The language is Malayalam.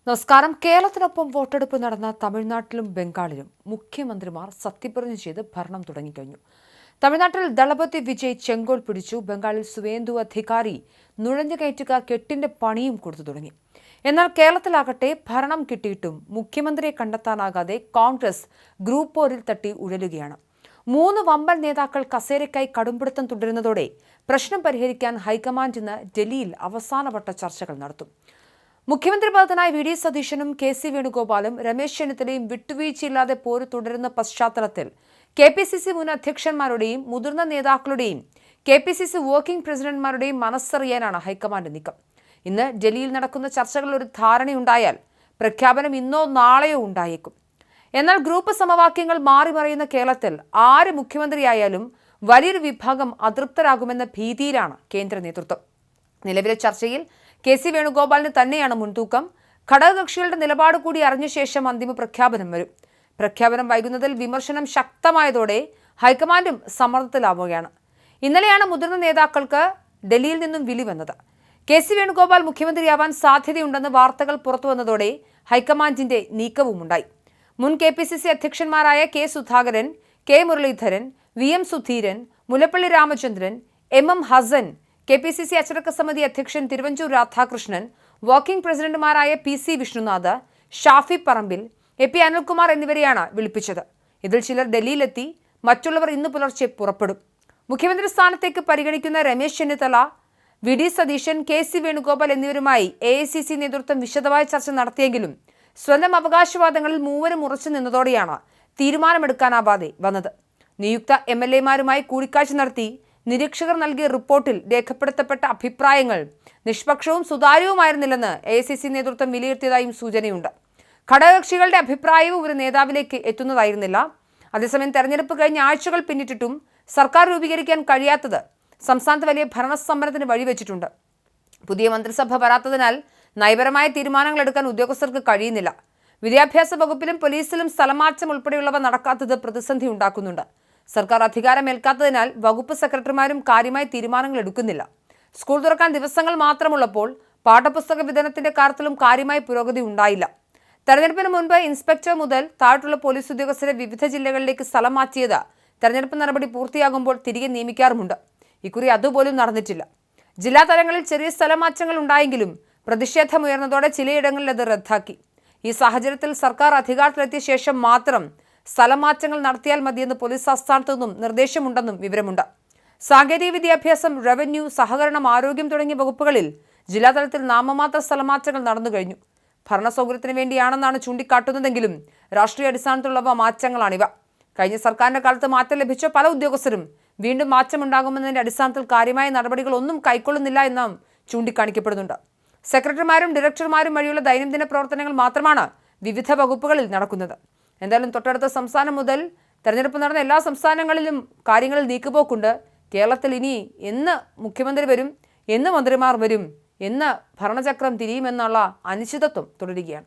നമസ്കാരം. കേരളത്തിനൊപ്പം വോട്ടെടുപ്പ് നടന്ന തമിഴ്നാട്ടിലും ബംഗാളിലും മുഖ്യമന്ത്രിമാർ സത്യപ്രതിജ്ഞ ചെയ്ത് ഭരണം തുടങ്ങിക്കഴിഞ്ഞു. തമിഴ്നാട്ടിൽ ദളപതി വിജയ് ചെങ്കോൽ പിടിച്ചു. ബംഗാളിൽ സുവേന്ദു അധികാരി നുഴഞ്ഞുകയറ്റുകാർ കെട്ടിന്റെ പണിയും കൊടുത്തു തുടങ്ങി. എന്നാൽ കേരളത്തിലാകട്ടെ ഭരണം കിട്ടിയിട്ടും മുഖ്യമന്ത്രിയെ കണ്ടെത്താനാകാതെ കോൺഗ്രസ് ഗ്രൂപ്പ് പോരിൽ തട്ടി ഉഴലുകയാണ്. 3 വമ്പൻ നേതാക്കൾ കസേരയ്ക്കായി കടുംപിടുത്തം തുടരുന്നതോടെ പ്രശ്നം പരിഹരിക്കാൻ ഹൈക്കമാൻഡ് ഇന്ന് ഡൽഹിയിൽ അവസാനവട്ട ചർച്ചകൾ നടത്തും. മുഖ്യമന്ത്രി പദത്തിനായി വി ഡി സതീശനും കെ സി വേണുഗോപാലും രമേശ് ചെന്നിത്തലയും വിട്ടുവീഴ്ചയില്ലാതെ പോര് തുടരുന്ന പശ്ചാത്തലത്തിൽ KPCC മുൻ അധ്യക്ഷന്മാരുടെയും മുതിർന്ന നേതാക്കളുടെയും KPCC വർക്കിംഗ് പ്രസിഡന്റുമാരുടെയും മനസ്സറിയാനാണ് ഹൈക്കമാൻഡ് നീക്കം. ഇന്ന് ഡൽഹിയിൽ നടക്കുന്ന ചർച്ചകളിൽ ഒരു ധാരണയുണ്ടായാൽ പ്രഖ്യാപനം ഇന്നോ നാളെയോ ഉണ്ടായേക്കും. എന്നാൽ ഗ്രൂപ്പ് സമവാക്യങ്ങൾ മാറിമറിയുന്ന കേരളത്തിൽ ആര് മുഖ്യമന്ത്രിയായാലും വലിയൊരു വിഭാഗം അതൃപ്തരാകുമെന്ന ഭീതിയിലാണ് കേന്ദ്ര നേതൃത്വം. നിലവിലെ ചർച്ചയിൽ കെ സി വേണുഗോപാലിന് തന്നെയാണ് മുൻതൂക്കം. ഘടകകക്ഷികളുടെ നിലപാട് കൂടി അറിഞ്ഞ ശേഷം അന്തിമ പ്രഖ്യാപനം വരും. പ്രഖ്യാപനം വൈകുന്നതിൽ വിമർശനം ശക്തമായതോടെ ഹൈക്കമാൻഡും സമ്മർദ്ദത്തിലാവുകയാണ്. ഇന്നലെയാണ് മുതിർന്ന നേതാക്കൾക്ക് ഡൽഹിയിൽ നിന്നും വിളി വന്നത്. കെ സി വേണുഗോപാൽ മുഖ്യമന്ത്രിയാവാൻ സാധ്യതയുണ്ടെന്ന് വാർത്തകൾ പുറത്തുവന്നതോടെ ഹൈക്കമാൻഡിന്റെ നീക്കവുമുണ്ടായി. മുൻ KPCC അധ്യക്ഷന്മാരായ K Sudhakaran, K Muraleedharan, VM Sudheeran, Mullappally Ramachandran, MM Hassan, KPCC അച്ചടക്ക സമിതി അധ്യക്ഷൻ തിരുവഞ്ചൂർ രാധാകൃഷ്ണൻ, വർക്കിംഗ് പ്രസിഡന്റുമാരായ PC വിഷ്ണുനാഥ്, ഷാഫി പറമ്പിൽ, AP അനിൽകുമാർ എന്നിവരെയാണ് വിളിപ്പിച്ചത്. ഇതിൽ ചിലർ ഡൽഹിയിലെത്തി, മറ്റുള്ളവർ ഇന്ന് പുലർച്ചെ പുറപ്പെടും. മുഖ്യമന്ത്രി സ്ഥാനത്തേക്ക് പരിഗണിക്കുന്ന രമേശ് ചെന്നിത്തല, വി ഡി സതീശൻ, കെ സി വേണുഗോപാൽ എന്നിവരുമായി AICC നേതൃത്വം വിശദമായ ചർച്ച നടത്തിയെങ്കിലും സ്വന്തം അവകാശവാദങ്ങളിൽ മൂവരും ഉറച്ചു നിന്നതോടെയാണ് തീരുമാനമെടുക്കാനാവാതെ വന്നത്. നിയുക്ത MLA മാരുമായി കൂടിക്കാഴ്ച നടത്തി നിരീക്ഷകർ നൽകിയ റിപ്പോർട്ടിൽ രേഖപ്പെടുത്തപ്പെട്ട അഭിപ്രായങ്ങൾ നിഷ്പക്ഷവും സുതാര്യവുമായിരുന്നില്ലെന്ന് AICC നേതൃത്വം വിലയിരുത്തിയതായും സൂചനയുണ്ട്. ഘടകകക്ഷികളുടെ അഭിപ്രായവും ഒരു നേതാവിലേക്ക് എത്തുന്നതായിരുന്നില്ല. അതേസമയം തെരഞ്ഞെടുപ്പ് കഴിഞ്ഞ ആഴ്ചകൾ പിന്നിട്ടിട്ടും സർക്കാർ രൂപീകരിക്കാൻ കഴിയാത്തത് സംസ്ഥാനത്ത് വലിയ ഭരണസമ്മർദ്ദത്തിന് വഴിവെച്ചിട്ടുണ്ട്. പുതിയ മന്ത്രിസഭ വരാത്തതിനാൽ നയപരമായ തീരുമാനങ്ങൾ എടുക്കാൻ ഉദ്യോഗസ്ഥർക്ക് കഴിയുന്നില്ല. വിദ്യാഭ്യാസ വകുപ്പിലും പോലീസിലും സ്ഥലമാറ്റം ഉൾപ്പെടെയുള്ളവ നടക്കാത്തത് പ്രതിസന്ധി ഉണ്ടാക്കുന്നുണ്ട്. സർക്കാർ അധികാരമേൽക്കാത്തതിനാൽ വകുപ്പ് സെക്രട്ടറിമാരും കാര്യമായ തീരുമാനങ്ങൾ എടുക്കുന്നില്ല. സ്കൂൾ തുറക്കാൻ ദിവസങ്ങൾ മാത്രമുള്ളപ്പോൾ പാഠപുസ്തക വിതരണത്തിന്റെ കാര്യത്തിലും കാര്യമായ പുരോഗതി ഉണ്ടായില്ല. തെരഞ്ഞെടുപ്പിന് മുൻപ് ഇൻസ്പെക്ടർ മുതൽ താഴെയുള്ള പോലീസ് ഉദ്യോഗസ്ഥരെ വിവിധ ജില്ലകളിലേക്ക് സ്ഥലം മാറ്റിയത് തെരഞ്ഞെടുപ്പ് നടപടി പൂർത്തിയാകുമ്പോൾ തിരികെ നിയമിക്കാറുമുണ്ട്. ഇക്കുറി അതുപോലും നടന്നിട്ടില്ല. ജില്ലാ തലങ്ങളിൽ ചെറിയ സ്ഥലമാറ്റങ്ങൾ ഉണ്ടായെങ്കിലും പ്രതിഷേധമുയർന്നതോടെ ചിലയിടങ്ങളിൽ അത് റദ്ദാക്കി. ഈ സാഹചര്യത്തിൽ സർക്കാർ അധികാരത്തിലെത്തിയ ശേഷം മാത്രം സ്ഥലമാറ്റങ്ങൾ നടത്തിയാൽ മതിയെന്ന് പോലീസ് ആസ്ഥാനത്തു നിന്നും നിർദ്ദേശമുണ്ടെന്നും വിവരമുണ്ട്. സാങ്കേതിക വിദ്യാഭ്യാസം, റവന്യൂ, സഹകരണം, ആരോഗ്യം തുടങ്ങിയ വകുപ്പുകളിൽ ജില്ലാതലത്തിൽ നാമമാത്ര സ്ഥലമാറ്റങ്ങൾ നടന്നു കഴിഞ്ഞു. ഭരണസൗകര്യത്തിന് വേണ്ടിയാണെന്നാണ് ചൂണ്ടിക്കാട്ടുന്നതെങ്കിലും രാഷ്ട്രീയ അടിസ്ഥാനത്തിലുള്ളവ മാറ്റങ്ങളാണിവ. കഴിഞ്ഞ സർക്കാരിന്റെ കാലത്ത് മാറ്റം ലഭിച്ച പല ഉദ്യോഗസ്ഥരും വീണ്ടും മാറ്റമുണ്ടാകുമെന്നതിന്റെ അടിസ്ഥാനത്തിൽ കാര്യമായ നടപടികളൊന്നും കൈക്കൊള്ളുന്നില്ല എന്നും ചൂണ്ടിക്കാണിക്കപ്പെടുന്നുണ്ട്. സെക്രട്ടറിമാരും ഡയറക്ടർമാരും വഴിയുള്ള ദൈനംദിന പ്രവർത്തനങ്ങൾ മാത്രമാണ് വിവിധ വകുപ്പുകളിൽ നടക്കുന്നത്. എന്തായാലും തൊട്ടടുത്ത സംസ്ഥാനം മുതൽ തെരഞ്ഞെടുപ്പ് നടന്ന എല്ലാ സംസ്ഥാനങ്ങളിലും കാര്യങ്ങളിൽ നീക്കുപോക്കുണ്ട്. കേരളത്തിൽ ഇനി എന്ന് മുഖ്യമന്ത്രി വരും, എന്ന് മന്ത്രിമാർ വരും, എന്ന് ഭരണചക്രം തിരിയുമെന്നുള്ള അനിശ്ചിതത്വം തുടരുകയാണ്.